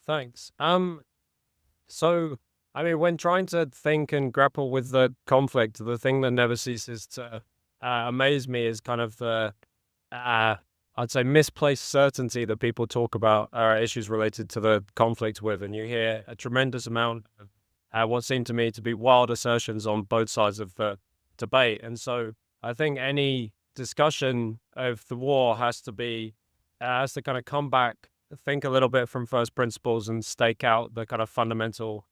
Thanks. So when trying to think and grapple with the conflict, the thing that never ceases to amaze me is kind of the uh, I'd say misplaced certainty that people talk about issues related to the conflict with, and you hear a tremendous amount of what seem to me to be wild assertions on both sides of the debate. And so I think any discussion of the war has to kind of come back, think a little bit from first principles, and stake out the kind of fundamental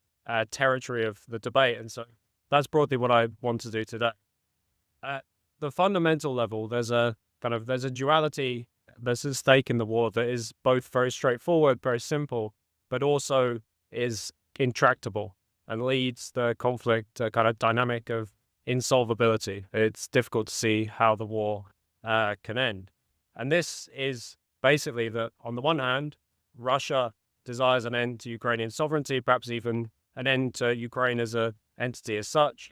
territory of the debate. And so that's broadly what I want to do today. At the fundamental level, there's a duality. There's a stake in the war that is both very straightforward, very simple, but also is intractable and leads the conflict to a kind of dynamic of insolvability. It's difficult to see how the war can end. And this is basically that, on the one hand, Russia desires an end to Ukrainian sovereignty, perhaps even an end to Ukraine as an entity as such.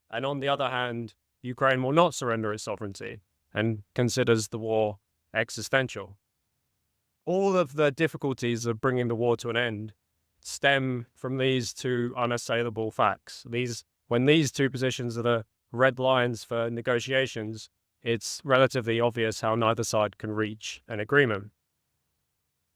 And on the other hand, Ukraine will not surrender its sovereignty and considers the war existential. All of the difficulties of bringing the war to an end stem from these two unassailable facts. When these two positions are the red lines for negotiations, it's relatively obvious how neither side can reach an agreement.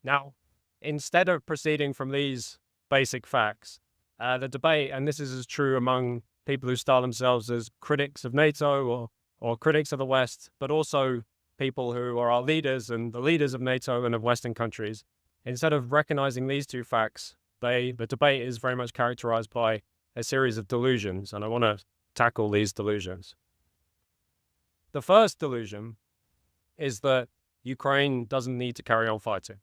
Now, instead of proceeding from these basic facts, the debate, and this is as true among people who style themselves as critics of NATO or critics of the West, but also people who are our leaders and the leaders of NATO and of Western countries, instead of recognizing these two facts, the debate is very much characterized by a series of delusions, and I want to tackle these delusions. The first delusion is that Ukraine doesn't need to carry on fighting.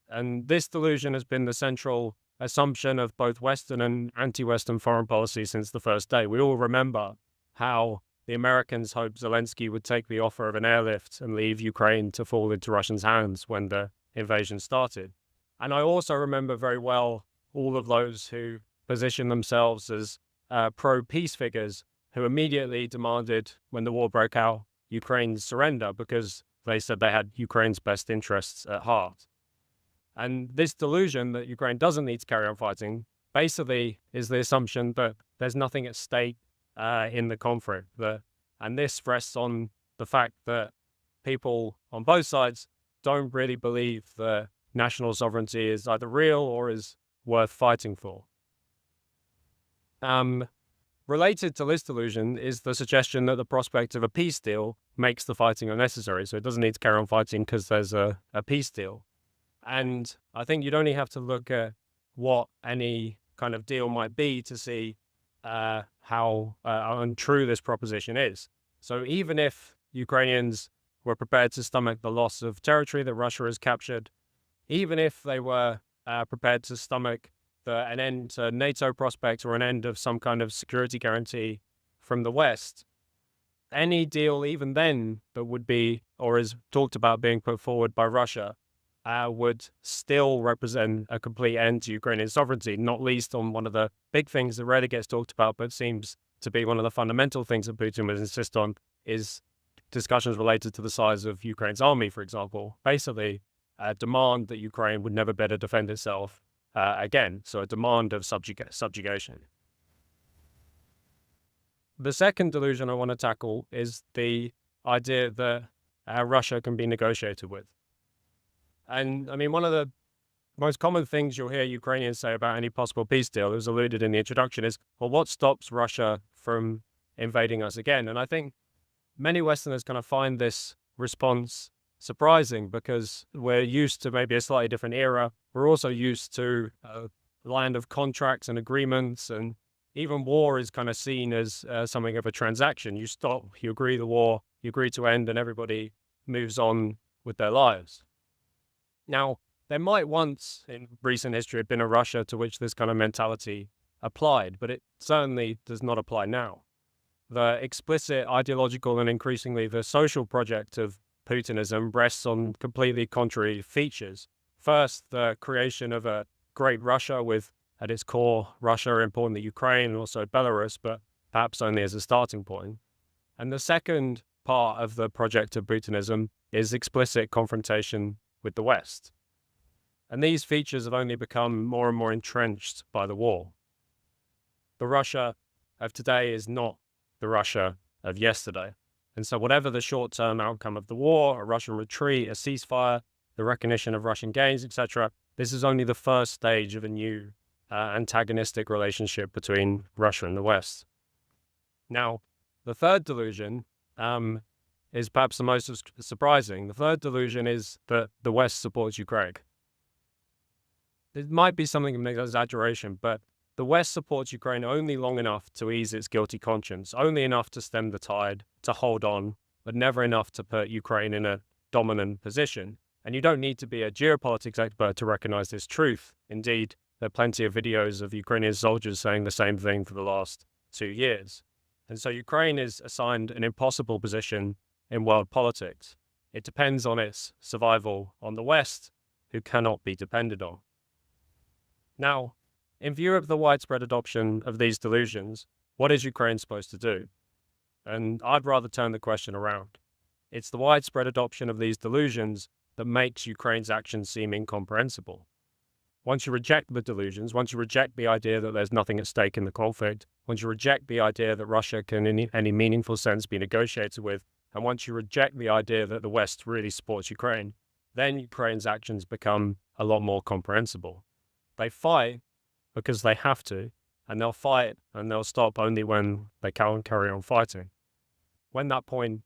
And this delusion has been the central assumption of both Western and anti-Western foreign policy since the first day. We all remember how the Americans hoped Zelensky would take the offer of an airlift and leave Ukraine to fall into Russians' hands when the invasion started. And I also remember very well all of those who positioned themselves as pro-peace figures who immediately demanded, when the war broke out, Ukraine's surrender because they said they had Ukraine's best interests at heart. And this delusion that Ukraine doesn't need to carry on fighting basically is the assumption that there's nothing at stake in the conflict. And this rests on the fact that people on both sides don't really believe that national sovereignty is either real or is worth fighting for. Related to this delusion is the suggestion that the prospect of a peace deal makes the fighting unnecessary. So it doesn't need to carry on fighting because there's a peace deal. And I think you'd only have to look at what any kind of deal might be to see how untrue this proposition is. So even if Ukrainians were prepared to stomach the loss of territory that Russia has captured, even if they were prepared to stomach an end to NATO prospect or an end of some kind of security guarantee from the West, any deal even then that would be or is talked about being put forward by Russia would still represent a complete end to Ukrainian sovereignty, not least on one of the big things that rarely gets talked about, but seems to be one of the fundamental things that Putin would insist on, is discussions related to the size of Ukraine's army, for example. Basically, a demand that Ukraine would never better defend itself again, so a demand of subjugation. The second delusion I want to tackle is the idea that Russia can be negotiated with. And one of the most common things you'll hear Ukrainians say about any possible peace deal, as alluded in the introduction, is, well, what stops Russia from invading us again? And I think many Westerners kind of find this response surprising because we're used to maybe a slightly different era. We're also used to a land of contracts and agreements, and even war is kind of seen as something of a transaction. You stop, you agree the war, you agree to end, and everybody moves on with their lives. Now, there might once in recent history have been a Russia to which this kind of mentality applied, but it certainly does not apply now. The explicit ideological and increasingly the social project of Putinism rests on completely contrary features. First, the creation of a great Russia with, at its core, Russia, importantly Ukraine, and also Belarus, but perhaps only as a starting point. And the second part of the project of Putinism is explicit confrontation with the West. And these features have only become more and more entrenched by the war. The Russia of today is not the Russia of yesterday. And so whatever the short-term outcome of the war, a Russian retreat, a ceasefire, the recognition of Russian gains, etc., this is only the first stage of a new antagonistic relationship between Russia and the West. Now, the third delusion is perhaps the most surprising. The third delusion is that the West supports Ukraine. It might be something of an exaggeration, but the West supports Ukraine only long enough to ease its guilty conscience, only enough to stem the tide, to hold on, but never enough to put Ukraine in a dominant position. And you don't need to be a geopolitics expert to recognize this truth. Indeed, there are plenty of videos of Ukrainian soldiers saying the same thing for the last 2 years. And so Ukraine is assigned an impossible position in world politics. It depends on its survival on the West, who cannot be depended on. Now, in view of the widespread adoption of these delusions, what is Ukraine supposed to do? And I'd rather turn the question around. It's the widespread adoption of these delusions that makes Ukraine's actions seem incomprehensible. Once you reject the delusions, once you reject the idea that there's nothing at stake in the conflict, once you reject the idea that Russia can in any meaningful sense be negotiated with, and once you reject the idea that the West really supports Ukraine, then Ukraine's actions become a lot more comprehensible. They fight because they have to, and they'll fight and they'll stop only when they can't carry on fighting. When that point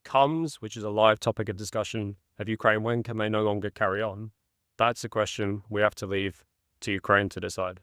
comes, which is a live topic of discussion of Ukraine, when can they no longer carry on? That's a question we have to leave to Ukraine to decide.